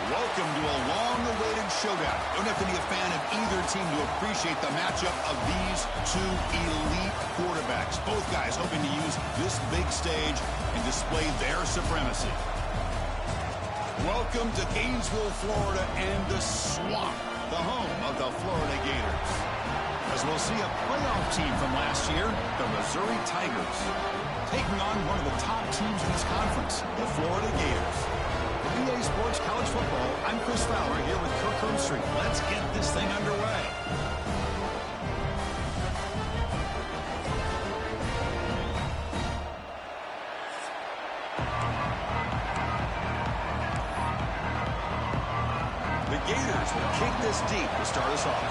Welcome to a long-awaited showdown. Don't have to be a fan of either team to appreciate the matchup of these two elite quarterbacks. Both guys hoping to use this big stage and display their supremacy. Welcome to Gainesville, Florida, and the Swamp, the home of the Florida Gators. As we'll see a playoff team from last year, the Missouri Tigers, taking on one of the top teams in this conference, the Florida Gators. For EA Sports College Football, I'm Chris Fowler here with Kirk Herbstreit. Let's get this thing underway. The Gators will kick this deep to start us off.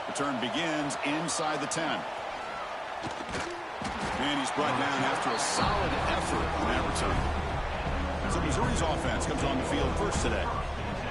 Return begins inside the 10. And he's brought down after a solid effort on that return. So Missouri's offense comes on the field first today.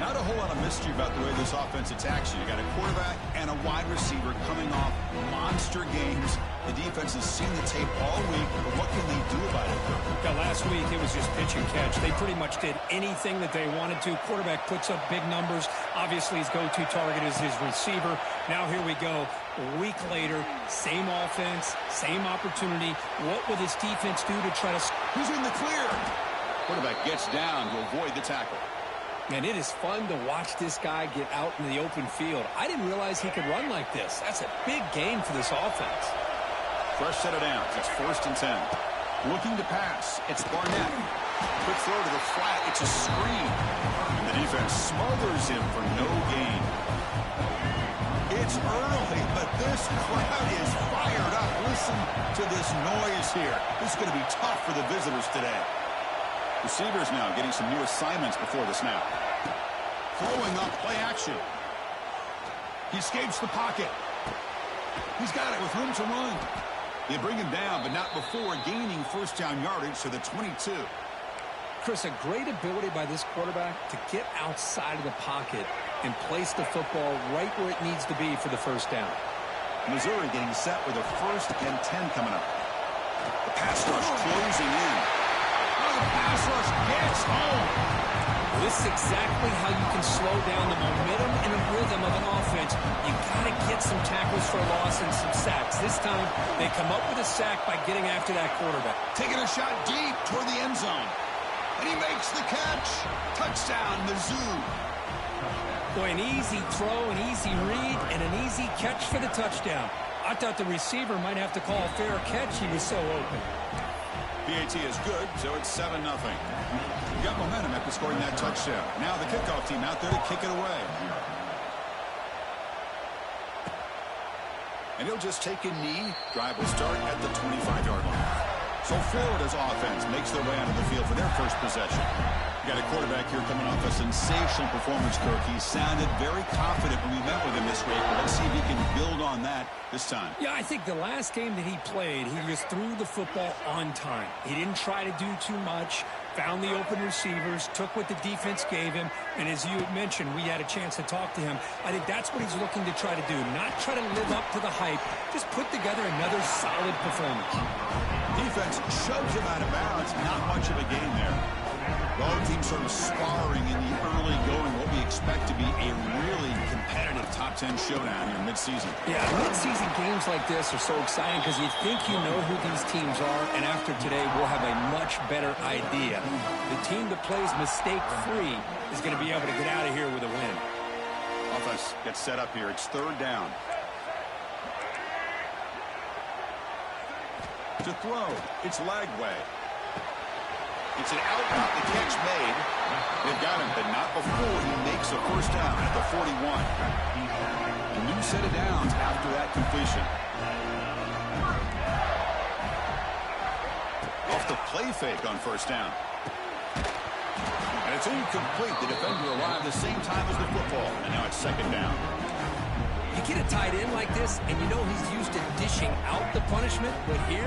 Not a whole lot of mystery about the way this offense attacks you. You got a quarterback and a wide receiver coming off monster games. The defense has seen the tape all week, but what can they do about it? Yeah, last week it was just pitch and catch. They pretty much did anything that they wanted to. Quarterback puts up big numbers. Obviously, his go-to target is his receiver. Now here we go. A week later, same offense, same opportunity. What will this defense do to try to... Who's in the clear? Quarterback gets down to avoid the tackle. And it is fun to watch this guy get out in the open field. I didn't realize he could run like this. That's a big game for this offense. Fresh set of downs. It's 1st and 10. Looking to pass. It's Barnett. Quick throw to the flat. It's a screen. And the defense smothers him for no gain. It's early, but this crowd is fired up. Listen to this noise here. This is going to be tough for the visitors today. Receivers now getting some new assignments before the snap. Throwing up play action. He escapes the pocket. He's got it with room to run. They bring him down, but not before gaining first down yardage to the 22. Chris, a great ability by this quarterback to get outside of the pocket and place the football right where it needs to be for the first down. Missouri getting set with a 1st and 10 coming up. The pass rush closing in. Oh, the pass rush gets home. Well, this is exactly how you can slow down the momentum and the rhythm of an offense. You got to get some tackles for a loss and some sacks. This time, they come up with a sack by getting after that quarterback. Taking a shot deep toward the end zone. And he makes the catch. Touchdown, Mizzou. Boy, an easy throw, an easy read, and an easy catch for the touchdown. I thought the receiver might have to call a fair catch. He was so open. PAT is good, so it's 7-0. You got momentum after scoring that touchdown. Now the kickoff team out there to kick it away. And he'll just take a knee. Drive will start at the 25-yard line. So Florida's offense makes their way onto the field for their first possession. You got a quarterback here coming off a sensational performance, Kirk. He sounded very confident when we met with him this week. But let's see if he can build on that this time. Yeah, I think the last game that he played, he just threw the football on time. He didn't try to do too much, found the open receivers, took what the defense gave him, and as you had mentioned, we had a chance to talk to him. I think that's what he's looking to try to do, not try to live up to the hype, just put together another solid performance. Defense shoves him out of bounds. Not much of a gain there. Both teams sort of sparring in the early going, what we expect to be a really competitive top 10 showdown here mid-season. Yeah, mid-season games like this are so exciting because you think you know who these teams are, and after today, we'll have a much better idea. The team that plays mistake-free is going to be able to get out of here with a win. Offense gets set up here. It's 3rd down. To throw, it's Lagway. It's an out route, the catch made. They've got him, but not before he makes a first down at the 41. A new set of downs after that completion. Off the play fake on first down. And it's incomplete. The defender arrived the same time as the football, and now it's 2nd down. You get a tight end like this, and you know he's used to dishing out the punishment, but here,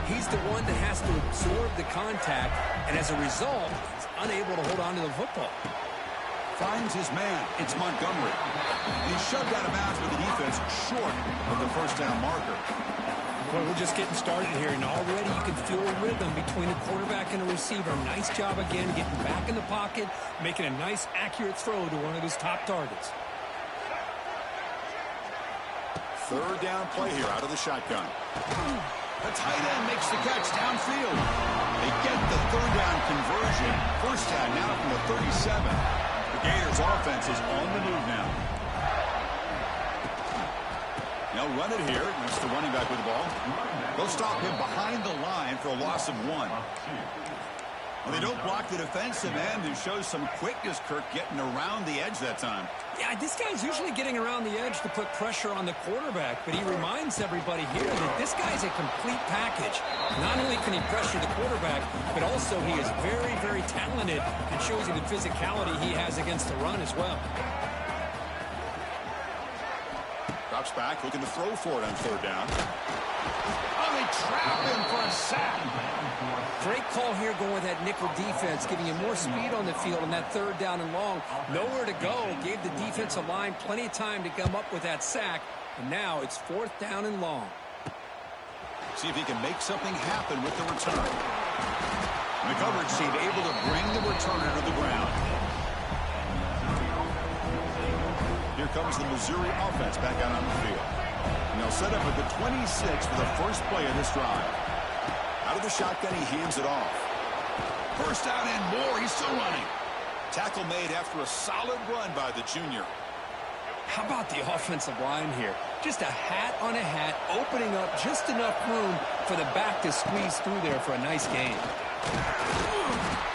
he's the one that has to absorb the contact, and as a result, he's unable to hold on to the football. Finds his man. It's Montgomery. He's shoved out of bounds with the defense short of the first down marker. Well, we're just getting started here, and already you can feel a rhythm between the quarterback and the receiver. Nice job again getting back in the pocket, making a nice, accurate throw to one of his top targets. Third down play here out of the shotgun. The tight end makes the catch downfield. They get the third down conversion. First down now from the 37. The Gators offense is on the move now. They'll run it here. It's the running back with the ball. They'll stop him behind the line for a loss of 1. Well, they don't block the defensive end and shows some quickness, Kirk, getting around the edge that time. Yeah, this guy's usually getting around the edge to put pressure on the quarterback, but he reminds everybody here that this guy's a complete package. Not only can he pressure the quarterback, but also he is very, very talented and shows you the physicality he has against the run as well. Drops back, looking to throw for it on third down. Oh, they trap him for a sack. Great call here going with that nickel defense, giving him more speed on the field on that third down and long. Nowhere to go. Gave the defensive line plenty of time to come up with that sack. And now it's fourth down and long. See if he can make something happen with the return. And the coverage team able to bring the returner to the ground. Here comes the Missouri offense back out on the field. And they'll set up at the 26 for the first play of this drive. Out of the shotgun, he hands it off. First down and more. He's still running. Tackle made after a solid run by the junior. How about the offensive line here? Just a hat on a hat, opening up just enough room for the back to squeeze through there for a nice gain.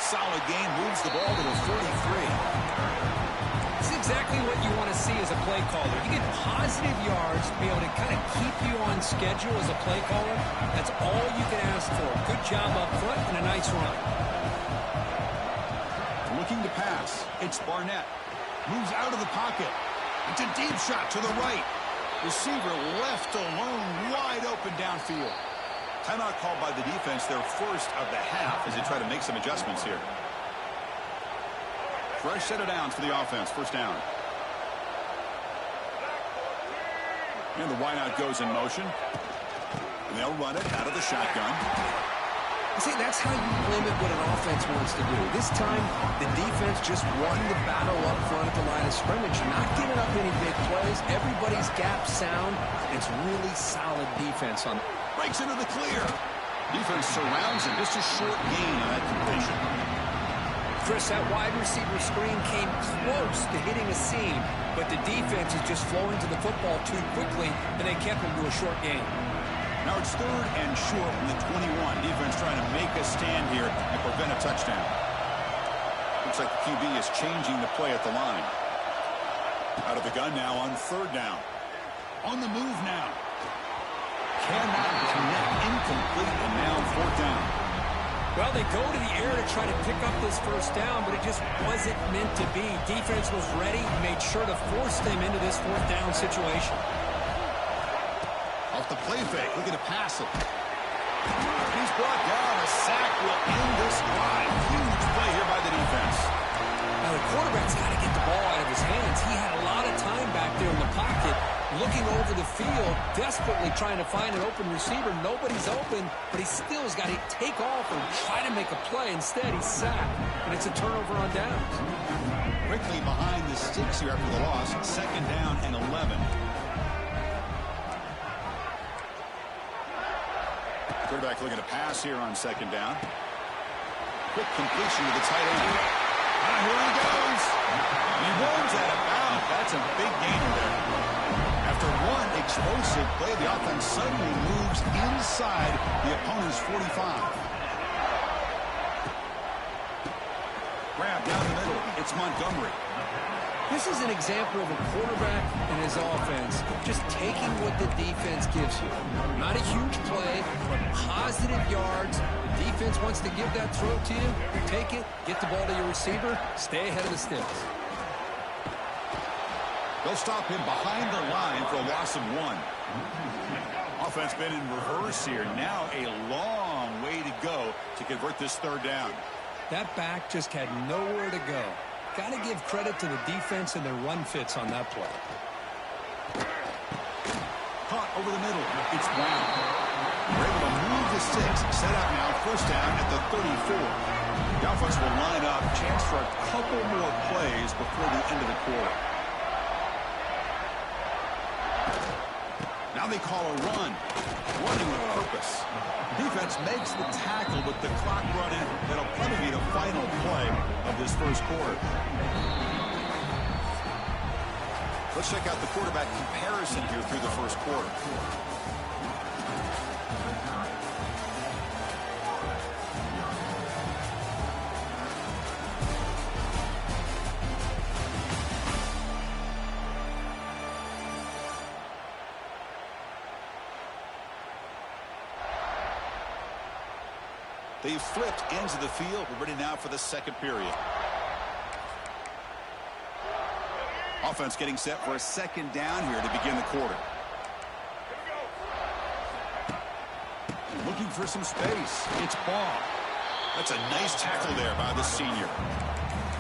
Solid gain, moves the ball to the 43. This is exactly what you want to see as a play caller. You get positive yards, be able to kind of keep you on schedule as a play caller. That's all you can ask for. Good job up front and a nice run. Looking to pass. It's Barnett. Moves out of the pocket. It's a deep shot to the right. Receiver left alone, wide open downfield. Timeout called by the defense, their first of the half, as they try to make some adjustments here. Fresh set of downs for the offense. First down. And the wideout goes in motion. And they'll run it out of the shotgun. See, that's how you limit what an offense wants to do. This time, the defense just won the battle up front at the line of scrimmage. Not giving up any big plays. Everybody's gap sound. It's really solid defense on it. Breaks into the clear. Defense surrounds him. Just a short gain on that completion. Chris, that wide receiver screen came close to hitting a seam, but the defense is just flowing to the football too quickly, and they kept him to a short gain. Now it's third and short from the 21. Defense trying to make a stand here and prevent a touchdown. Looks like the QB is changing the play at the line. Out of the gun now on third down. On the move now. Cannot connect, incomplete, and now fourth down. Well, they go to the air to try to pick up this first down, but it just wasn't meant to be. Defense was ready, made sure to force them into this fourth down situation. Off the play fake, looking to pass it. He's brought down. A sack will end this drive. Huge play here by the defense. Now, the quarterback's got to get the ball out of his hands. He had a lot of time back there in the pocket, looking over the field, desperately trying to find an open receiver. Nobody's open, but he still has got to take off and try to make a play. Instead, he's sacked, and it's a turnover on downs. Quickly behind the sticks here after the loss. Second down and 11. Quarterback looking to pass here on second down. Quick completion to the tight end. And here he goes. He runs out of bounds. That's a big gainer there. After one explosive play, the offense suddenly moves inside the opponent's 45. Grab down the middle. It's Montgomery. This is an example of a quarterback and his offense just taking what the defense gives you. Not a huge play, but positive yards. The defense wants to give that throw to you. You take it, get the ball to your receiver, stay ahead of the sticks. They'll stop him behind the line for a loss of 1. Offense been in reverse here. Now a long way to go to convert this third down. That back just had nowhere to go. Got to give credit to the defense and their run fits on that play. Caught over the middle. It's Brown. We're able to move the sticks. Set up now, first down at the 34. The offense will line up. Chance for a couple more plays before the end of the quarter. Now they call a run. Running with purpose. Defense makes the tackle with the clock running. That'll probably be the final play of this first quarter. Let's check out the quarterback comparison here through the first quarter. They've flipped ends of the field. We're ready now for the second period. Offense getting set for a second down here to begin the quarter. Looking for some space. It's Ball. That's a nice tackle there by the senior.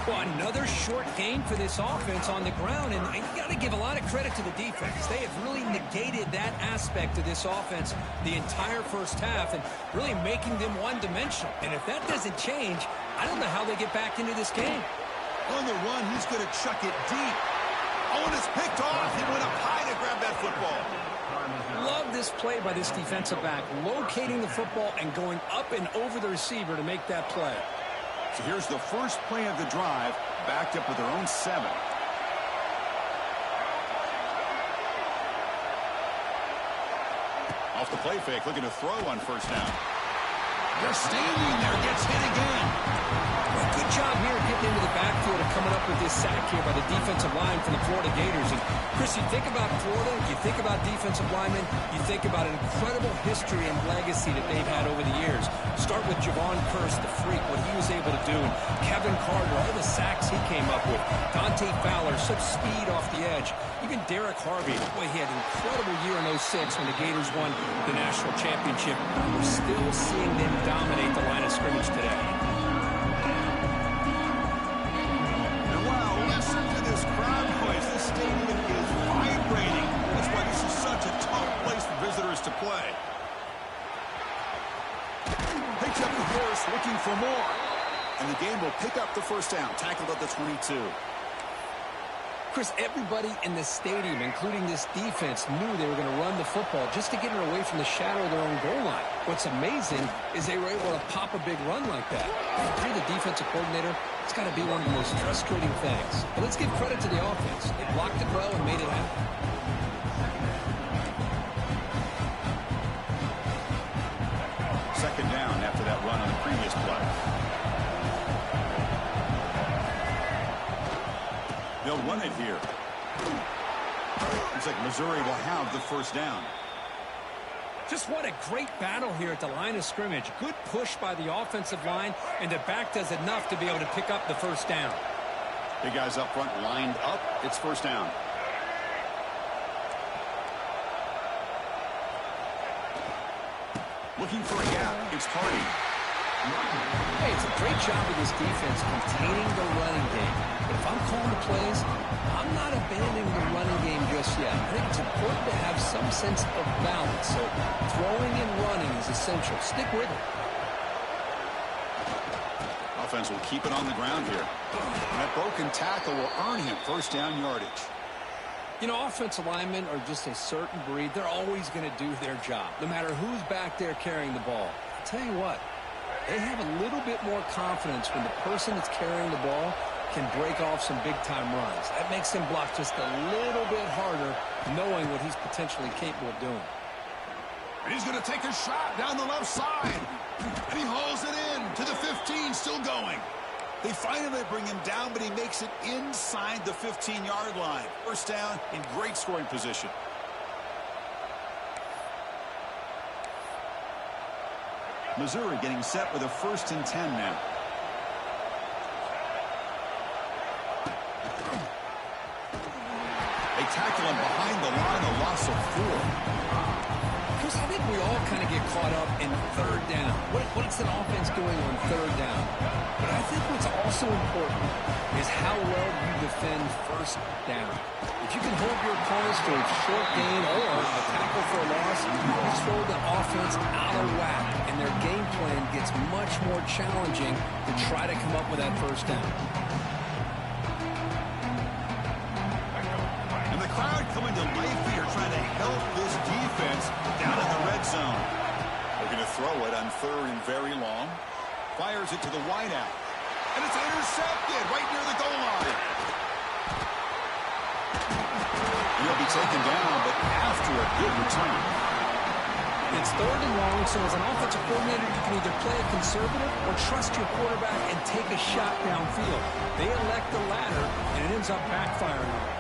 Well, another short gain for this offense on the ground, and you got to give a lot of credit to the defense. They have really negated that aspect of this offense the entire first half and really making them one-dimensional. And if that doesn't change, I don't know how they get back into this game. On the run, he's going to chuck it deep. Oh, and it's picked off. He went up high to grab that football. Love this play by this defensive back, locating the football and going up and over the receiver to make that play. So here's the first play of the drive, backed up with their own 7. Off the play fake, looking to throw on first down. They're standing there, gets hit again. Well, good job here getting into the backfield and coming up with this sack here by the defensive line for the Florida Gators. And Chris, you think about Florida, you think about defensive linemen, you think about an incredible history and legacy that they've had over the years. Start with Javon Curse, the freak, what he was able to do. And Kevin Carter, all the sacks he came up with. Dante Fowler, such speed off the edge. Even Derek Harvey, boy, he had an incredible year in 06 when the Gators won the national championship. We're still seeing them dominate the line of scrimmage today. And wow, listen to this crowd noise. This stadium is vibrating. That's why this is such a tough place for visitors to play. Picks up the horse, looking for more. And the game will pick up the first down. Tackled at the 22. Chris, everybody in the stadium, including this defense, knew they were going to run the football just to get it away from the shadow of their own goal line. What's amazing is they were able to pop a big run like that. If you're the defensive coordinator, it's got to be one of the most frustrating things. But let's give credit to the offense. They blocked it well and made it happen. Second down after that run on the previous play. They'll run it here. Looks like Missouri will have the first down. Just what a great battle here at the line of scrimmage. Good push by the offensive line, and the back does enough to be able to pick up the first down. Big guys up front lined up. It's first down. Looking for a gap. It's Hardy. Hey, it's a great job of this defense containing the running game. But if I'm calling the plays, I'm not abandoning the running game just yet. I think it's important to have some sense of balance. So throwing and running is essential. Stick with it. Offense will keep it on the ground here. And that broken tackle will earn him first down yardage. You know, offensive linemen are just a certain breed. They're always going to do their job, no matter who's back there carrying the ball. I'll tell you what, they have a little bit more confidence when the person that's carrying the ball can break off some big-time runs. That makes him block just a little bit harder, knowing what he's potentially capable of doing. And he's going to take a shot down the left side. And he hauls it in to the 15, still going. They finally bring him down, but he makes it inside the 15-yard line. First down in great scoring position. Missouri getting set with a 1st and 10 now. They tackle him behind the line, a loss of 4. Chris, I think we all kind of get caught up in third down. What's an offense doing on third down? But I think what's also important is how well you defend first down. If you can hold your opponents to a short gain or a tackle for a loss, you throw the offense out of whack, and their game plan gets much more challenging to try to come up with that first down. And the crowd coming to life here, trying to help this defense down in the red zone. Looking to throw it on 3rd and very long. Fires it to the wideout. And it's intercepted right near the goal line. He'll be taken down, but after a good return. It's 3rd and long, so as an offensive coordinator, you can either play it conservative or trust your quarterback and take a shot downfield. They elect the latter, and it ends up backfiring on them.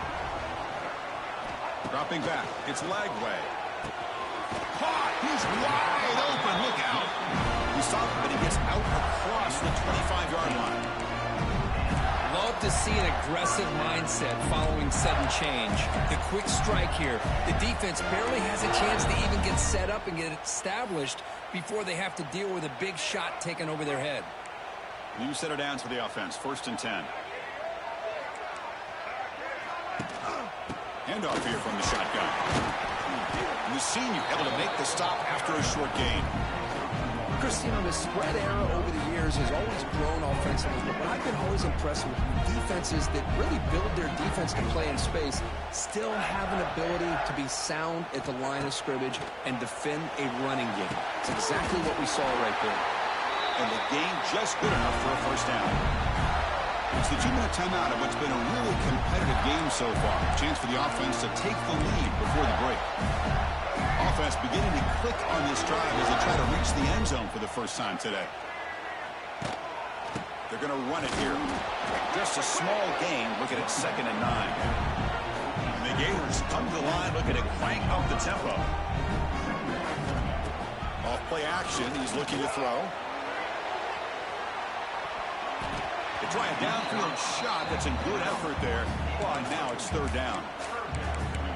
Dropping back, it's Lagway. Caught! He's wide open, look out! He stopped, but he gets out across the 25-yard line. Love to see an aggressive mindset following sudden change. The quick strike here. The defense barely has a chance to even get set up and get established before they have to deal with a big shot taken over their head. New set of downs for the offense, 1st and 10. Handoff here from the shotgun. And the senior able to make the stop after a short gain. Chris, you know, the spread era over the years has always grown offensively, but what I've been always impressed with defenses that really build their defense to play in space still have an ability to be sound at the line of scrimmage and defend a running game. It's exactly what we saw right there. And the game just good enough for a first down. It's the 2-minute timeout of what's been a really competitive game so far. Chance for the offense to take the lead before the break. Offense beginning to click on this drive as they try to reach the end zone for the first time today. They're going to run it here. Just a small gain, looking at 2nd and 9. And the Gators come to the line looking to crank up the tempo. Off play action, he's looking to throw. They try a downfield shot. That's a good effort there. But now it's 3rd down.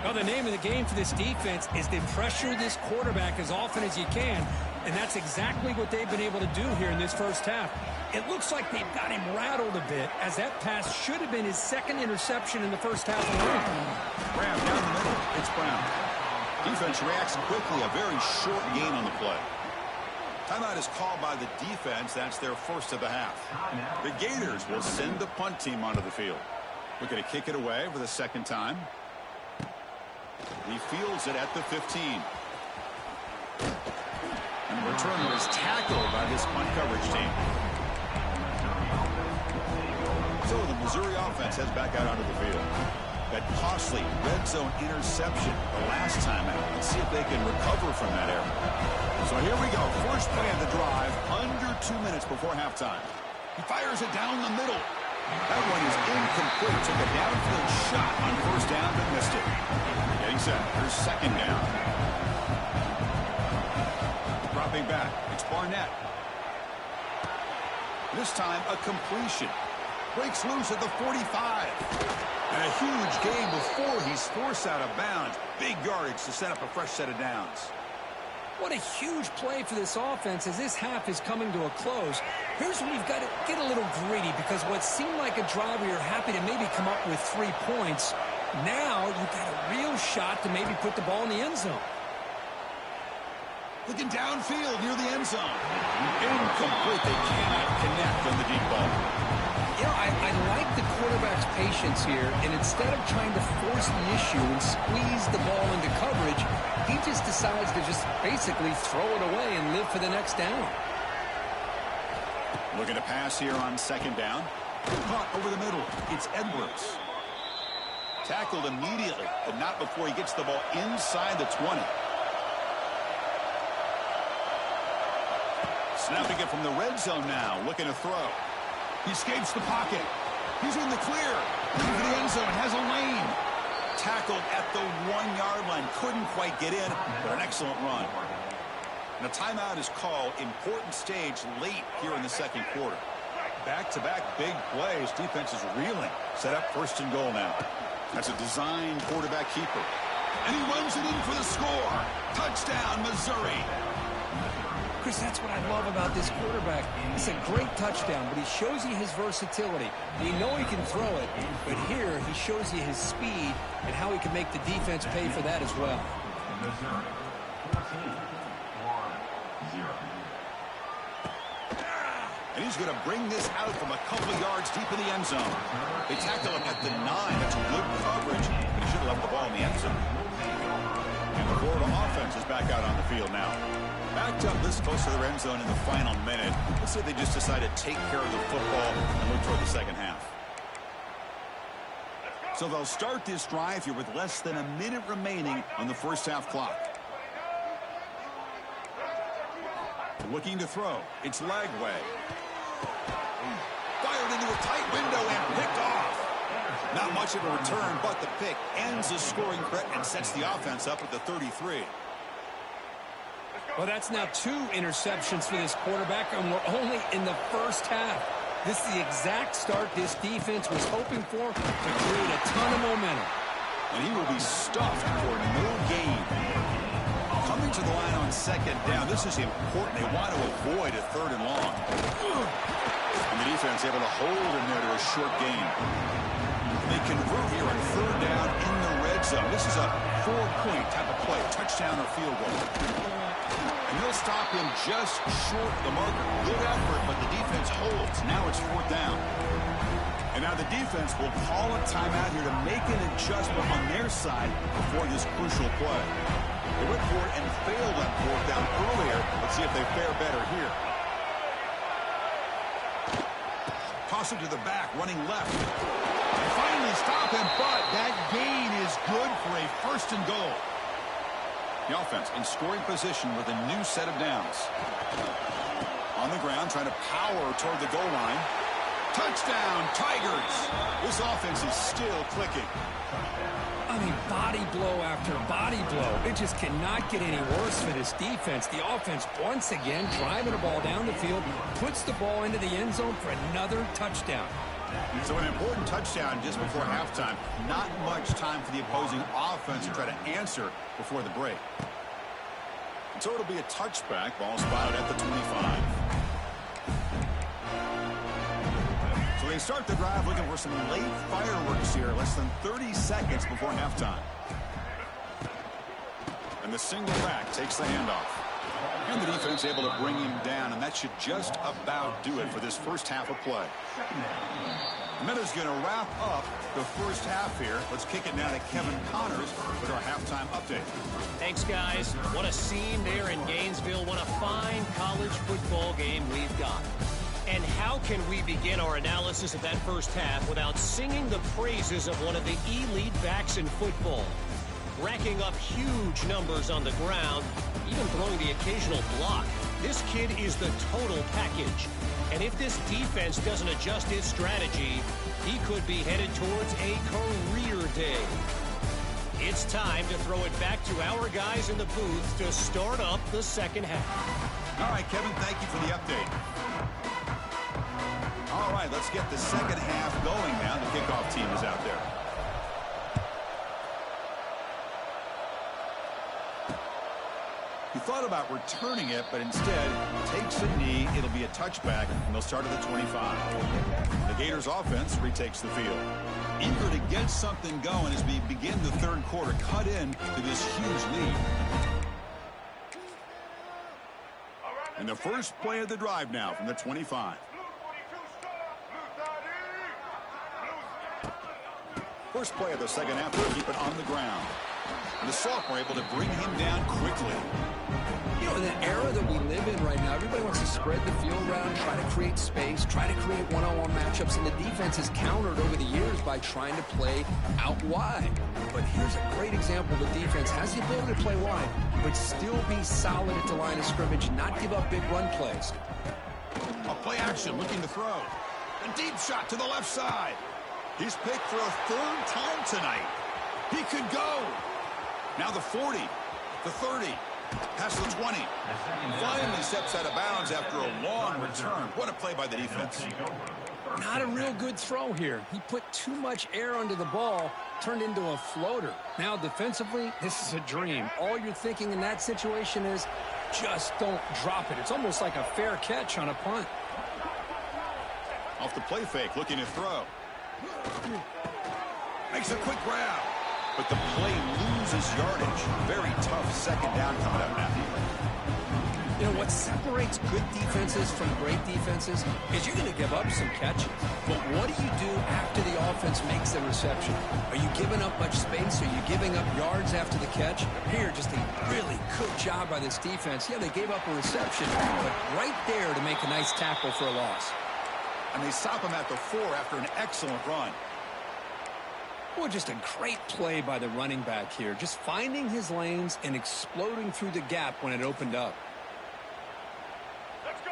Well, the name of the game for this defense is to pressure this quarterback as often as you can, and that's exactly what they've been able to do here in this first half. It looks like they've got him rattled a bit, as that pass should have been his 2nd interception in the first half alone. Brown down the middle. It's Brown. Defense reacts quickly. A very short gain on the play. Timeout is called by the defense. That's their first of the half. The Gators will send the punt team onto the field. Looking to kick it away for the 2nd time. He fields it at the 15. And the returner is tackled by this punt coverage team. So the Missouri offense heads back out onto the field. That costly red zone interception the last time out. Let's see if they can recover from that error. So here we go. First play of the drive, under 2 minutes before halftime. He fires it down the middle. That one is incomplete. Took a downfield shot on 1st down, but missed it. Getting set. Here's 2nd down. Dropping back. It's Barnett. This time, a completion. Breaks loose at the 45. And a huge gain before he's forced out of bounds. Big yardage to set up a fresh set of downs. What a huge play for this offense as this half is coming to a close. Here's where you've got to get a little greedy, because what seemed like a drive where you're happy to maybe come up with 3 points, now you've got a real shot to maybe put the ball in the end zone. Looking downfield near the end zone. Incomplete. They cannot connect on the deep ball. You know, I like the quarterback's patience here, and instead of trying to force the issue and squeeze the ball into coverage, he just decides to just basically throw it away and live for the next down. Looking to pass here on 2nd down. Caught over the middle. It's Edwards. Tackled immediately, but not before he gets the ball inside the 20. Snapping it from the red zone now, looking to throw. He escapes the pocket. He's in the clear. Looking for the end zone. Has a lane. Tackled at the 1-yard line. Couldn't quite get in, but an excellent run. And a timeout is called. Important stage late here in the 2nd quarter. Back-to-back big plays. Defense is reeling. Set up 1st and goal now. That's a design quarterback keeper. And he runs it in for the score. Touchdown, Missouri. Chris, that's what I love about this quarterback. It's a great touchdown, but he shows you his versatility. You know he can throw it, but here he shows you his speed and how he can make the defense pay for that as well. And he's going to bring this out from a couple yards deep in the end zone. They tackle him at the 9. That's good coverage, but he should have left the ball in the end zone. And the Florida offense is back out on the field now. Backed up this close to the end zone in the final minute. Let's see if they just decide to take care of the football and look toward the second half. So they'll start this drive here with less than a minute remaining on the first half clock. Looking to throw. It's Lagway. Fired into a tight window and picked off. Not much of a return, but the pick ends the scoring threat and sets the offense up at the 33. Well, that's now 2 interceptions for this quarterback, and we're only in the first half. This is the exact start this defense was hoping for to create a ton of momentum. And he will be stuffed for no gain. Coming to the line on second down, this is important. They want to avoid a 3rd and long. And the defense able to hold him there to a short gain. They convert here on 3rd down in the red zone. This is a 4-point type of play, touchdown or field goal. And they'll stop him just short of the marker. Good effort, but the defense holds. Now it's 4th down. And now the defense will call a timeout here to make an adjustment on their side before this crucial play. They went for it and failed on 4th down earlier. Let's see if they fare better here. Toss it to the back, running left. And finally stop him, but that gain is good for a 1st and goal. The offense in scoring position with a new set of downs. On the ground, trying to power toward the goal line. Touchdown, Tigers! This offense is still clicking. I mean, body blow after body blow. It just cannot get any worse for this defense. The offense, once again, driving the ball down the field, puts the ball into the end zone for another touchdown. So an important touchdown just before halftime. Not much time for the opposing offense to try to answer before the break. And so it'll be a touchback. Ball spotted at the 25. So they start the drive looking for some late fireworks here. Less than 30 seconds before halftime. And the single back takes the handoff. And the defense able to bring him down, and that should just about do it for this first half of play. And that is going to wrap up the first half here. Let's kick it now to Kevin Connors with our halftime update. Thanks, guys. What a scene there in Gainesville. What a fine college football game we've got. And how can we begin our analysis of that first half without singing the praises of one of the elite backs in football? Racking up huge numbers on the ground, even throwing the occasional block. This kid is the total package. And if this defense doesn't adjust its strategy, he could be headed towards a career day. It's time to throw it back to our guys in the booth to start up the second half. All right, Kevin, thank you for the update. All right, let's get the second half going now. The kickoff team is out there. He thought about returning it, but instead takes a knee. It'll be a touchback, and they'll start at the 25. The Gators offense retakes the field. Eager to get something going as we begin the third quarter, cut in to this huge lead. And the first play of the drive now from the 25. First play of the second half, they'll keep it on the ground. And the sophomore able to bring him down quickly. You know, in the era that we live in right now, everybody wants to spread the field around, try to create space, try to create one-on-one matchups, and the defense has countered over the years by trying to play out wide. But here's a great example. The defense has the ability to play wide, but still be solid at the line of scrimmage, not give up big run plays. A play action, looking to throw. A deep shot to the left side. He's picked for a 3rd time tonight. He could go. Now the 40, the 30, past the 20. Finally steps out of bounds after a long return. What a play by the defense. Not a real good throw here. He put too much air under the ball, turned into a floater. Now defensively, this is a dream. All you're thinking in that situation is just don't drop it. It's almost like a fair catch on a punt. Off the play fake, looking to throw. Makes a quick grab. But the play loses yardage. Very tough second down coming up now. You know, what separates good defenses from great defenses is you're going to give up some catches. But what do you do after the offense makes the reception? Are you giving up much space? Are you giving up yards after the catch? Here, just a really good job by this defense. Yeah, they gave up a reception, but right there to make a nice tackle for a loss. And they stop him at the 4 after an excellent run. Well, just a great play by the running back here. Just finding his lanes and exploding through the gap when it opened up.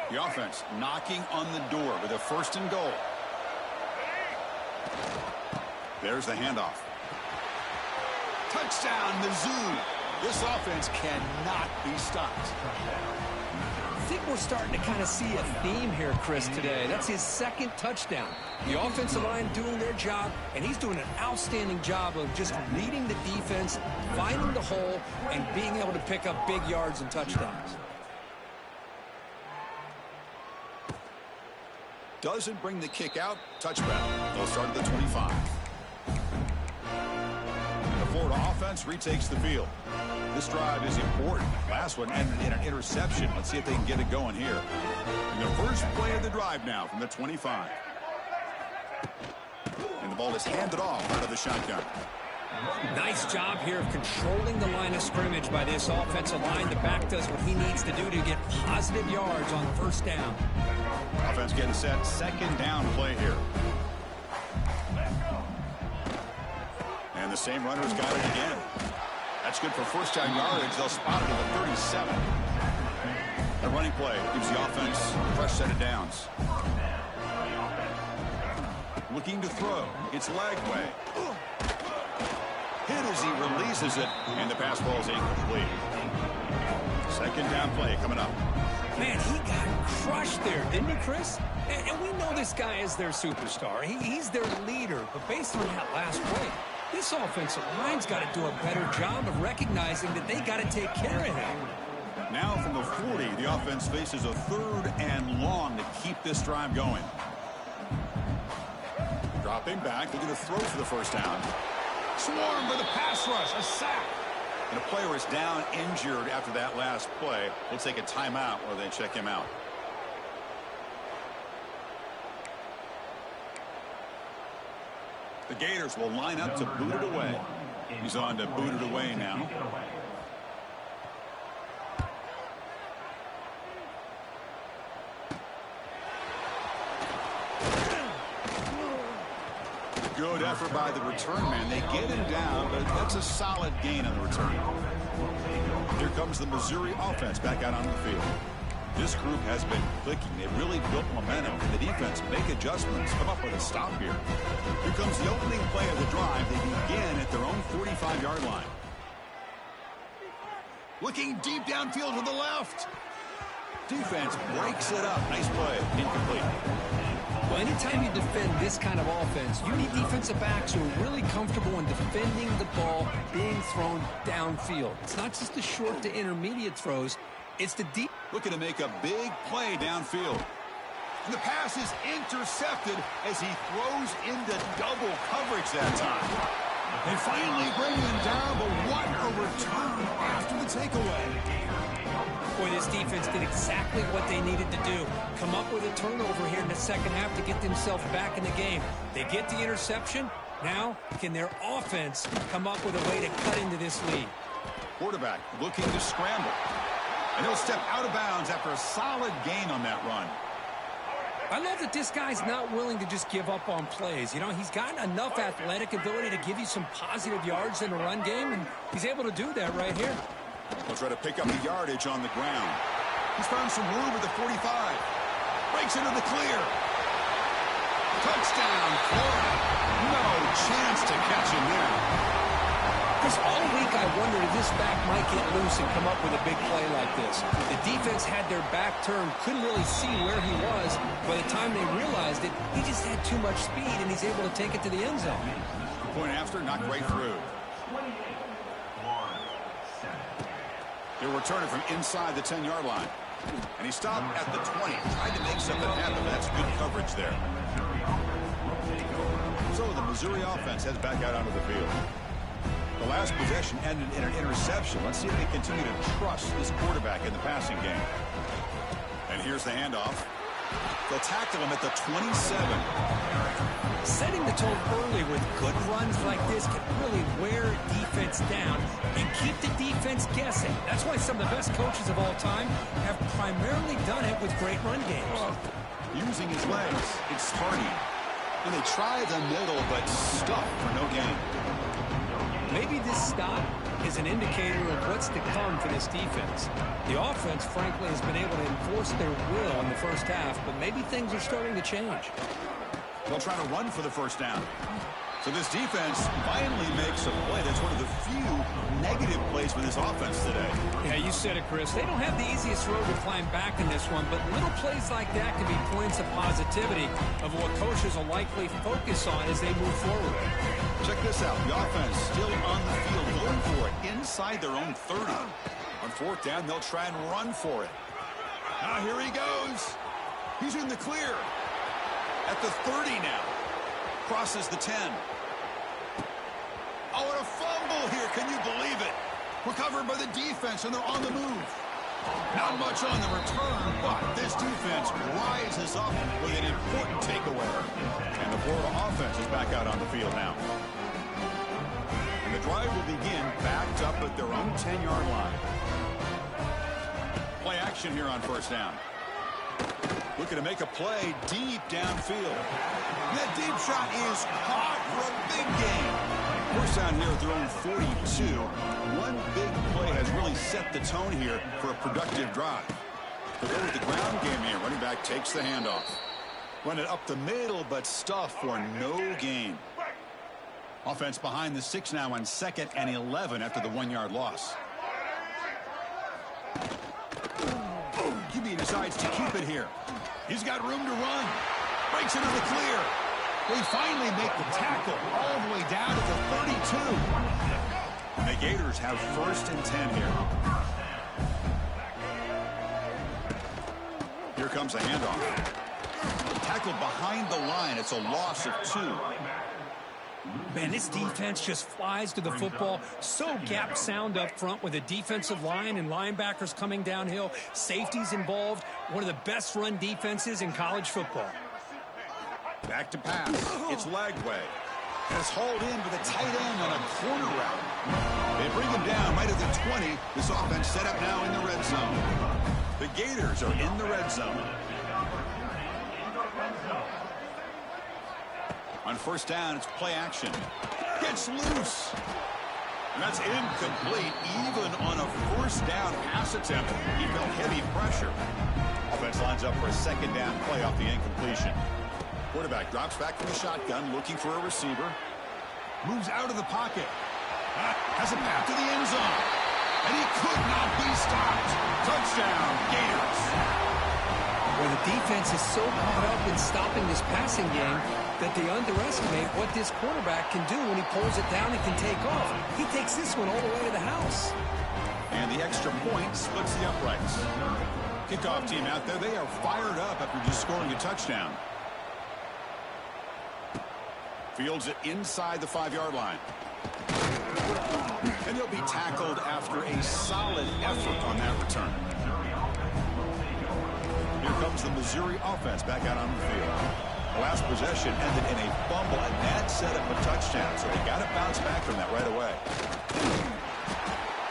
The offense knocking on the door with a 1st and goal. There's the handoff. Touchdown, Mizzou. This offense cannot be stopped. I think we're starting to kind of see a theme here, Chris, today. That's his 2nd touchdown. The offensive line doing their job, and he's doing an outstanding job of just reading the defense, finding the hole, and being able to pick up big yards and touchdowns. Doesn't bring the kick out. Touchback. They'll start at the 25. And the Florida offense retakes the field. This drive is important. Last one ended in an interception. Let's see if they can get it going here. And the first play of the drive now from the 25. And the ball is handed off out of the shotgun. Nice job here of controlling the line of scrimmage by this offensive line. The back does what he needs to do to get positive yards on 1st down. Offense getting set. 2nd down play here. And the same runner's got it again. That's good for 1st down yardage. They'll spot it at the 37. The running play gives the offense a fresh set of downs. Looking to throw. It's Lagway. Hit as he releases it, and the pass ball is incomplete. 2nd down play coming up. Man, he got crushed there, didn't he, Chris? And we know this guy is their superstar. He's their leader. But based on that last play, this offensive line's got to do a better job of recognizing that they got to take care of him. Now from the 40, the offense faces a 3rd and long to keep this drive going. Dropping back, looking to throw for the 1st down. Swarmed by the pass rush, a sack. And a player is down injured after that last play. We'll take a timeout while they check him out. The Gators will line up to boot it away. He's on to boot it away now. Good effort by the return man. They get him down, but that's a solid gain on the return. Here comes the Missouri offense back out on the field. This group has been clicking. They've really built momentum. And the defense make adjustments, come up with a stop here. Here comes the opening play of the drive. They begin at their own 45-yard line. Looking deep downfield to the left. Defense breaks it up. Nice play. Incomplete. Well, anytime you defend this kind of offense, you need defensive backs who are really comfortable in defending the ball being thrown downfield. It's not just the short to intermediate throws. It's the deep. Looking to make a big play downfield. And the pass is intercepted as he throws into double coverage that time. They finally bring him down, but what a return after the takeaway. Boy, this defense did exactly what they needed to do. Come up with a turnover here in the 2nd half to get themselves back in the game. They get the interception. Now, can their offense come up with a way to cut into this lead? Quarterback looking to scramble. And he'll step out of bounds after a solid gain on that run. I love that this guy's not willing to just give up on plays. You know, he's got enough athletic ability to give you some positive yards in the run game, and he's able to do that right here. He'll try to pick up the yardage on the ground. He's found some room at the 45. Breaks into the clear. Touchdown, Florida. No chance to catch him there. Because all week I wondered if this back might get loose and come up with a big play like this. The defense had their back turned, couldn't really see where he was. By the time they realized it, he just had too much speed, and he's able to take it to the end zone. Point after, knocked right through. He'll return it from inside the 10-yard line. And he stopped at the 20. Tried to make something happen, but that's good coverage there. So the Missouri offense heads back out onto the field. The last possession ended in an interception. Let's see if they continue to trust this quarterback in the passing game. And here's the handoff. They'll tackle him at the 27. Setting the tone early with good runs like this can really wear defense down and keep the defense guessing. That's why some of the best coaches of all time have primarily done it with great run games. Using his legs, it's Hardy. And they try the middle, but stuck for no gain. Maybe this stop is an indicator of what's to come for this defense. The offense, frankly, has been able to enforce their will in the first half, but maybe things are starting to change. They'll try to run for the first down. So this defense finally makes a play. That's one of the few negative plays for this offense today. Yeah, you said it, Chris. They don't have the easiest road to climb back in this one, but little plays like that can be points of positivity of what coaches will likely focus on as they move forward. Check this out. The offense still on the field, going for it inside their own 30. On fourth down, they'll try and run for it. Now here he goes. He's in the clear. At the 30 now. Crosses the 10. Oh, and a fumble here. Can you believe it? Recovered by the defense, and they're on the move. Not much on the return, but this defense rises up with an important takeaway. And the Florida offense is back out on the field now. And the drive will begin backed up at their own 10-yard line. Play action here on first down. Looking to make a play deep downfield. That deep shot is caught for a big gain. First down here at their own 42. One big play has really set the tone here for a productive drive. They'll go with the ground game here. Running back takes the handoff. Run it up the middle, but stuff for no gain. Offense behind the 6 now on 2nd and 11 after the 1-yard loss. QB decides to keep it here. He's got room to run. Breaks into the clear. They finally make the tackle all the way down to the 32. And the Gators have 1st and 10 here. Here comes a handoff. Tackled behind the line. It's a loss of 2. Man, this defense just flies to the football. So gap sound up front with a defensive line and linebackers coming downhill. Safeties involved. One of the best run defenses in college football. Back to pass. It's Lagway. And it's hauled in with a tight end on a corner route. They bring him down right at the 20. This offense set up now in the red zone. The Gators are in the red zone. On first down, it's play action. Gets loose. And that's incomplete. Even on a first down pass attempt, he felt heavy pressure. Offense lines up for a 2nd down play off the incompletion. Quarterback drops back from the shotgun, looking for a receiver. Moves out of the pocket. Has a path to the end zone. And he could not be stopped. Touchdown, Gators. Well, the defense is so caught up in stopping this passing game that they underestimate what this quarterback can do when he pulls it down and can take off. He takes this one all the way to the house. And the extra point splits the uprights. Kickoff team out there, they are fired up after just scoring a touchdown. Fields it inside the 5-yard line. And he'll be tackled after a solid effort on that return. Here comes the Missouri offense back out on the field. The last possession ended in a fumble, and that set up a touchdown, so they got to bounce back from that right away.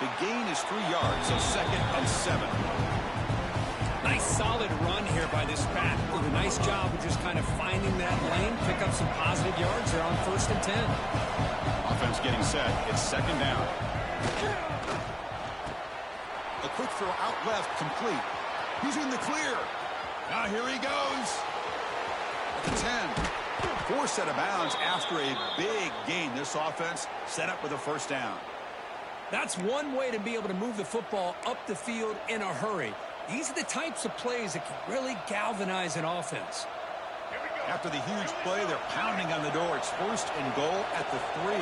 The gain is 3 yards, so 2nd and 7. Nice solid run here by this back. Did a nice job of just kind of finding that lane, pick up some positive yards there on 1st and 10. Offense getting set. It's 2nd down. A quick throw out left, complete. He's in the clear. Now here he goes. At the 10. Forced out of bounds after a big gain. This offense set up with a 1st down. That's one way to be able to move the football up the field in a hurry. These are the types of plays that can really galvanize an offense. After the huge play, they're pounding on the door. It's 1st and goal at the 3.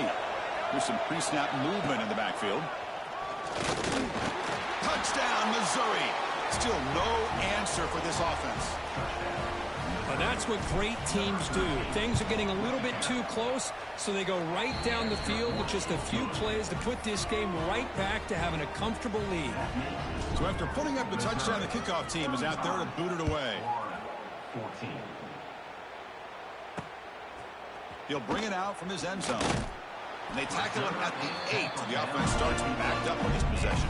There's some pre-snap movement in the backfield. Touchdown, Missouri. Still no answer for this offense. Well, that's what great teams do. Things are getting a little bit too close, so they go right down the field with just a few plays to put this game right back to having a comfortable lead. So after putting up the touchdown, the kickoff team is out there to boot it away. He'll bring it out from his end zone. And they tackle him at the 8. The offense starts to be backed up on this possession.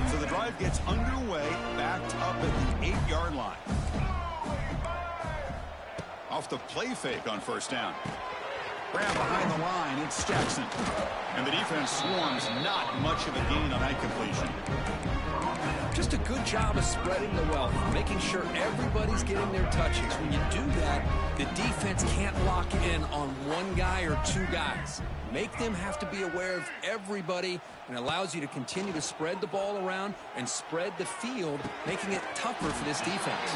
So the drive gets underway, backed up at the 8-yard line. Off the play fake on first down. Grab behind the line, it's Jackson. And the defense swarms, not much of a gain on that completion. Just a good job of spreading the wealth, making sure everybody's getting their touches. When you do that, the defense can't lock in on one guy or two guys. Make them have to be aware of everybody, and allows you to continue to spread the ball around and spread the field, making it tougher for this defense.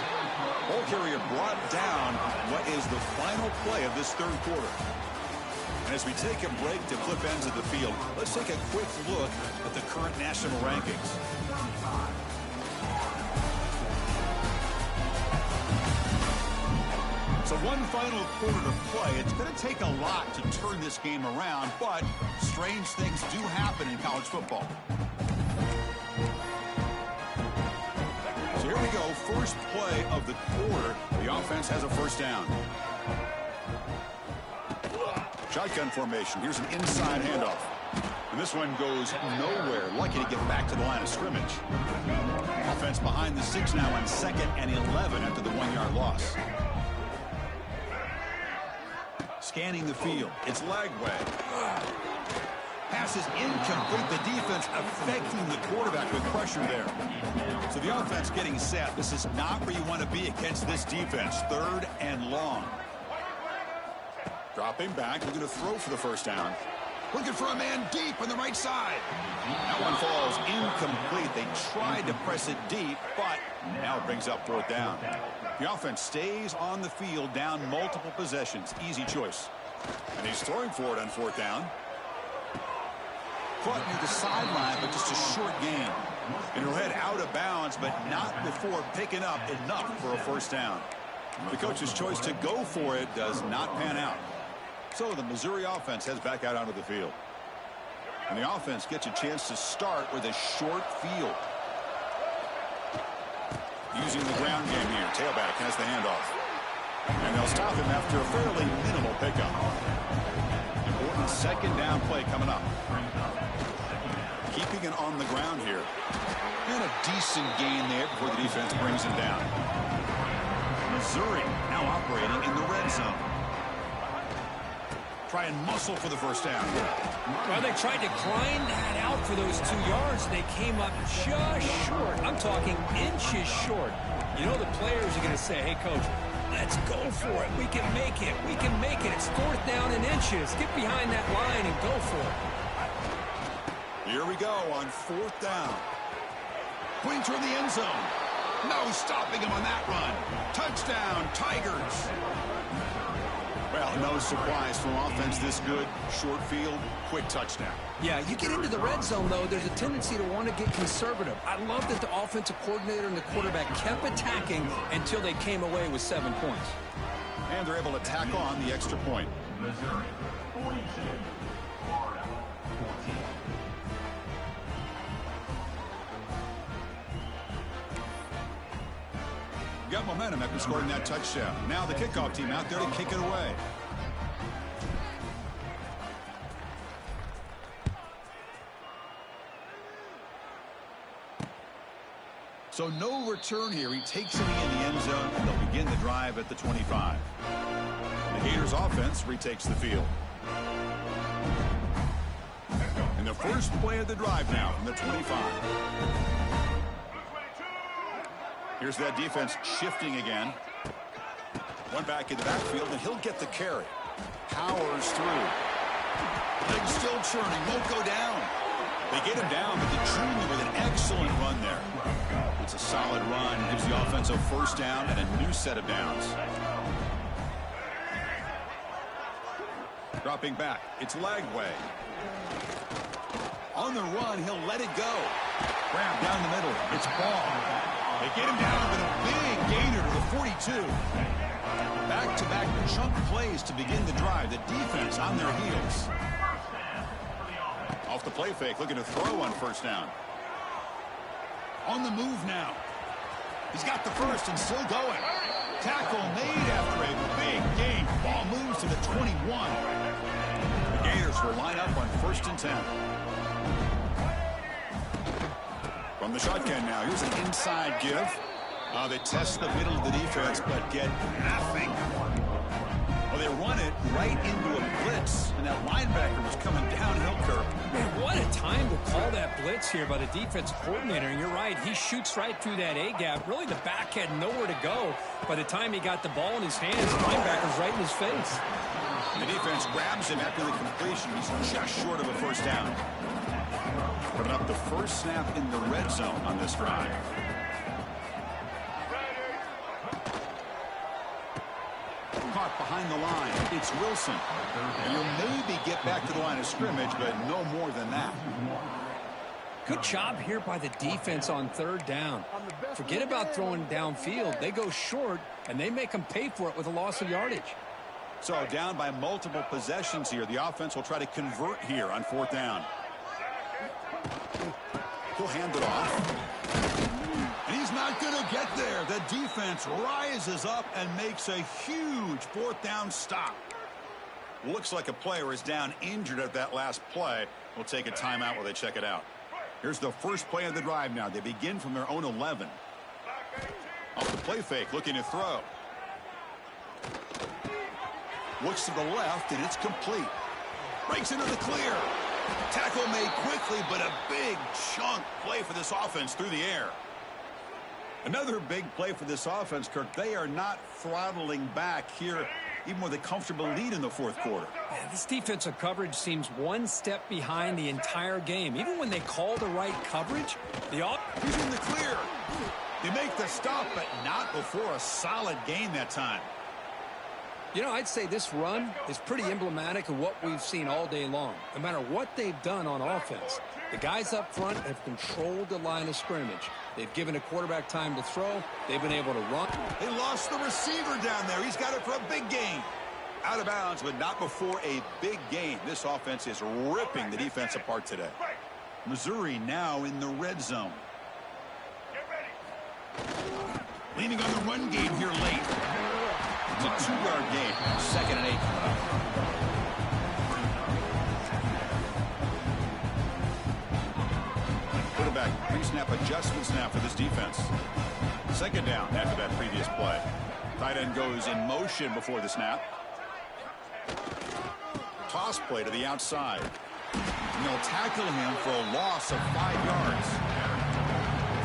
Ball carrier brought down what is the final play of this third quarter. And as we take a break to flip ends of the field, let's take a quick look at the current national rankings. So one final quarter to play. It's going to take a lot to turn this game around, but strange things do happen in college football. So here we go. First play of the quarter. The offense has a first down. Shotgun formation. Here's an inside handoff. And this one goes nowhere. Lucky to get back to the line of scrimmage. Offense behind the 6 now on 2nd and 11 after the 1-yard loss. Scanning the field. It's Lagway. Pass is incomplete. The defense affecting the quarterback with pressure there. So the offense getting set. This is not where you want to be against this defense. 3rd and long. Dropping back, looking to throw for the first down. Looking for a man deep on the right side. That one falls incomplete. They tried to press it deep, but now it brings up 4th down. The offense stays on the field, down multiple possessions. Easy choice. And he's throwing for it on 4th down. Caught near the sideline, but just a short gain. And he'll head out of bounds, but not before picking up enough for a first down. The coach's choice to go for it does not pan out. So the Missouri offense heads back out onto the field. And the offense gets a chance to start with a short field. Using the ground game here. Tailback has the handoff. And they'll stop him after a fairly minimal pickup. Important 2nd down play coming up. Keeping it on the ground here. And a decent gain there before the defense brings him down. Missouri now operating in the red zone. Try and muscle for the first down. Well, they tried to grind that out for those 2 yards. They came up just short. I'm talking inches short. You know the players are going to say, hey, coach, let's go for it. We can make it. We can make it. It's 4th down in inches. Get behind that line and go for it. Here we go on 4th down. Going toward the end zone. No stopping him on that run. Touchdown, Tigers. Well, no surprise from offense this good. Short field, quick touchdown. Yeah, you get into the red zone, though, there's a tendency to want to get conservative. I love that the offensive coordinator and the quarterback kept attacking until they came away with 7 points. And they're able to tack on the extra point. Missouri, 42, Florida, 14. Got momentum after scoring that touchdown. Now the kickoff team out there to kick it away. So no return here. He takes it in the end zone, and they'll begin the drive at the 25. The Gators offense retakes the field. And the first play of the drive now from the 25. Here's that defense shifting again. One back in the backfield, and he'll get the carry. Powers through. Legs still churning, won't go down. They get him down, but the junior with an excellent run there. It's a solid run. Gives the offense a first down and a new set of downs. Dropping back, it's Lagway. On the run, he'll let it go. Grab down the middle, it's Ball. They get him down, but a big gainer to the 42. Back-to-back chunk plays to begin the drive. The defense on their heels. Off the play fake, looking to throw on first down. On the move now. He's got the first and still going. Tackle made after a big gain. Ball moves to the 21. The Gators will line up on 1st and 10. From the shotgun now, here's an inside give. They test the middle of the defense, but get nothing. Well, they run it right into a blitz, and that linebacker was coming downhill curve. Man, what a time to call that blitz here by the defense coordinator. And you're right, he shoots right through that A-gap. Really, the back had nowhere to go. By the time he got the ball in his hands, the linebacker's right in his face. The defense grabs him after the completion. He's just short of a first down. Putting up the first snap in the red zone on this drive. Caught behind the line. It's Wilson. And he'll maybe get back to the line of scrimmage, but no more than that. Good job here by the defense on 3rd down. Forget about throwing downfield. They go short, and they make them pay for it with a loss of yardage. So down by multiple possessions here. The offense will try to convert here on 4th down. He'll hand it off. And he's not going to get there. The defense rises up and makes a huge 4th down stop. Looks like a player is down injured at that last play. We'll take a timeout while they check it out. Here's the first play of the drive now. They begin from their own 11. Off the play fake, looking to throw. Looks to the left, and it's complete. Breaks into the clear. Tackle made quickly, but a big chunk play for this offense through the air. Another big play for this offense, Kirk. They are not throttling back here, even with a comfortable lead in the 4th quarter. Man, this defensive coverage seems one step behind the entire game. Even when they call the right coverage, he's in the clear. They make the stop, but not before a solid gain that time. You know, I'd say this run is pretty emblematic of what we've seen all day long. No matter what they've done on offense, the guys up front have controlled the line of scrimmage. They've given a quarterback time to throw. They've been able to run. They lost the receiver down there. He's got it for a big gain. Out of bounds, but not before a big gain. This offense is ripping the defense apart today. Missouri now in the red zone. Leaning on the run game here late. It's a 2-yard gain. 2nd and 8 coming up. Quarterback pre-snap adjustments now for this defense. 2nd down after that previous play. Tight end goes in motion before the snap. Toss play to the outside. And they'll tackle him for a loss of 5 yards.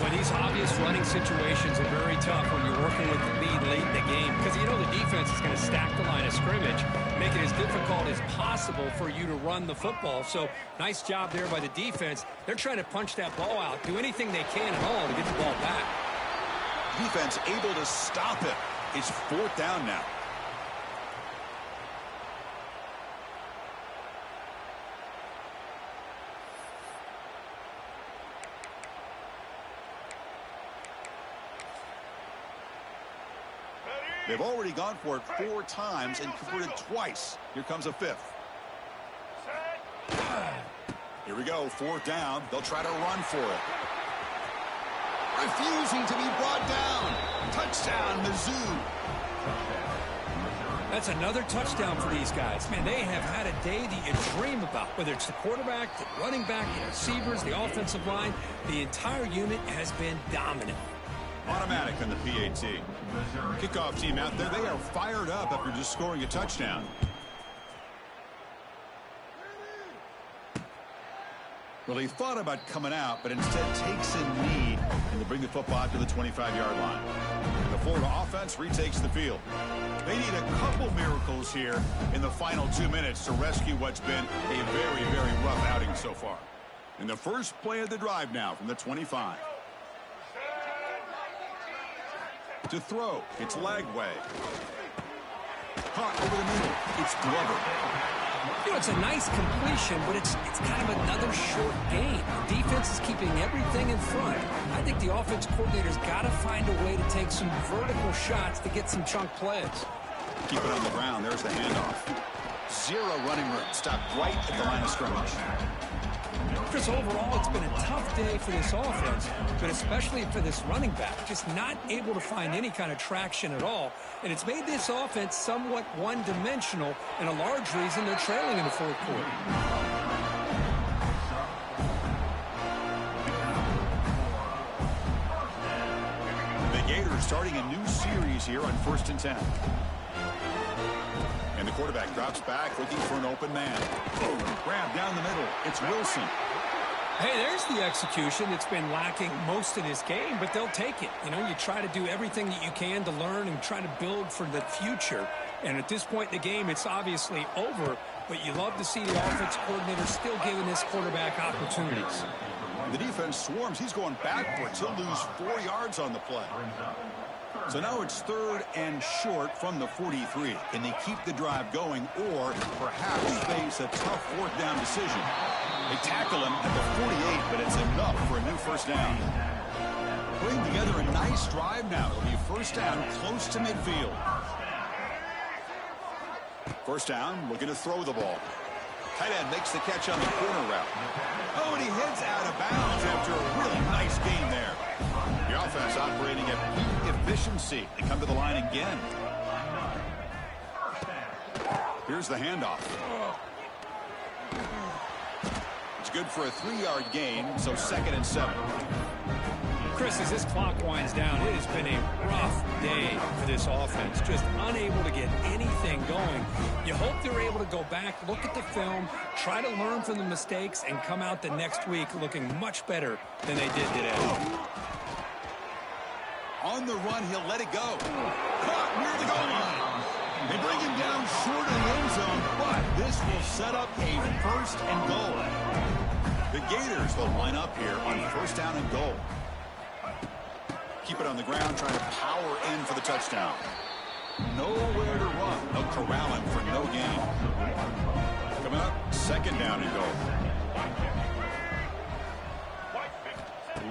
But these obvious running situations are very tough when you're working with the lead late in the game, because you know the defense is going to stack the line of scrimmage, make it as difficult as possible for you to run the football. So nice job there by the defense. They're trying to punch that ball out, do anything they can at all to get the ball back. Defense able to stop it. It's 4th down now. They've already gone for it 4 times and converted twice. Here comes a 5th. Here we go, 4th down. They'll try to run for it. Refusing to be brought down. Touchdown, Mizzou. That's another touchdown for these guys. Man, they have had a day that you dream about, whether it's the quarterback, the running back, the receivers, the offensive line. The entire unit has been dominant. Automatic on the PAT. Kickoff team out there. They are fired up after just scoring a touchdown. Well, he thought about coming out, but instead takes a knee and to bring the football out to the 25-yard line. And the Florida offense retakes the field. They need a couple miracles here in the final 2 minutes to rescue what's been a very, very rough outing so far. In the first play of the drive now from the 25. To throw, it's Lagway. Caught over the middle, it's Glover. You know, it's a nice completion, but it's kind of another short gain. The defense is keeping everything in front. I I think the offense coordinator's got to find a way to take some vertical shots to get some chunk plays. Keep it on the ground. There's the handoff. Zero running room. Stopped right at the line of scrimmage. Chris, overall, it's been a tough day for this offense, but especially for this running back. Just not able to find any kind of traction at all. And it's made this offense somewhat one-dimensional, and a large reason they're trailing in the fourth quarter. The Gators starting a new series here on 1st and 10. And the quarterback drops back looking for an open man. Boom, grab down the middle. It's Wilson. Hey, there's the execution that's been lacking most of this game, but they'll take it. You know, you try to do everything that you can to learn and try to build for the future. And at this point in the game, it's obviously over, but you love to see the offense coordinator still giving this quarterback opportunities. The defense swarms. He's going backwards. He'll lose 4 yards on the play. So now it's 3rd and short from the 43. Can they keep the drive going or perhaps face a tough 4th down decision? They tackle him at the 48, but it's enough for a new 1st down. Putting together a nice drive now. It'll be 1st down close to midfield. 1st down, looking to throw the ball. Tight end makes the catch on the corner route. Oh, and he heads out of bounds after a really nice game there. The offense operating at peak efficiency. They come to the line again. Here's the handoff. It's good for a 3-yard gain, so 2nd and 7. Chris, as this clock winds down, it has been a rough day for this offense. Just unable to get anything going. You hope they're able to go back, look at the film, try to learn from the mistakes, and come out the next week looking much better than they did today. On the run, he'll let it go. Caught near the goal line. They bring him down short of the end zone, but this will set up a 1st and goal. The Gators will line up here on 1st down and goal. Keep it on the ground, trying to power in for the touchdown. Nowhere to run. They'll corral him for no gain. Coming up, 2nd down and goal.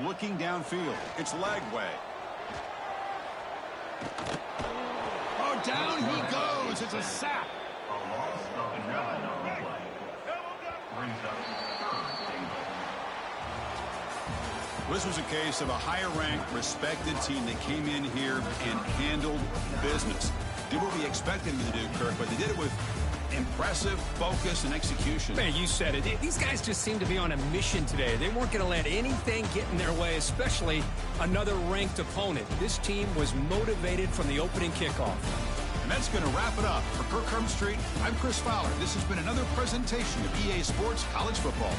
Looking downfield. It's Lagway. Oh, down he goes. It's a sack. A loss of 11 on the play. Brings up 3rd and goal. This was a case of a higher-ranked, respected team that came in here and handled business. Did what we expected them to do, Kirk, but they did it with impressive focus and execution. Man, you said it. These guys just seem to be on a mission today. They weren't going to let anything get in their way, especially another ranked opponent. This team was motivated from the opening kickoff. And that's going to wrap it up. For Kirk Street, I'm Chris Fowler. This has been another presentation of EA Sports College Football.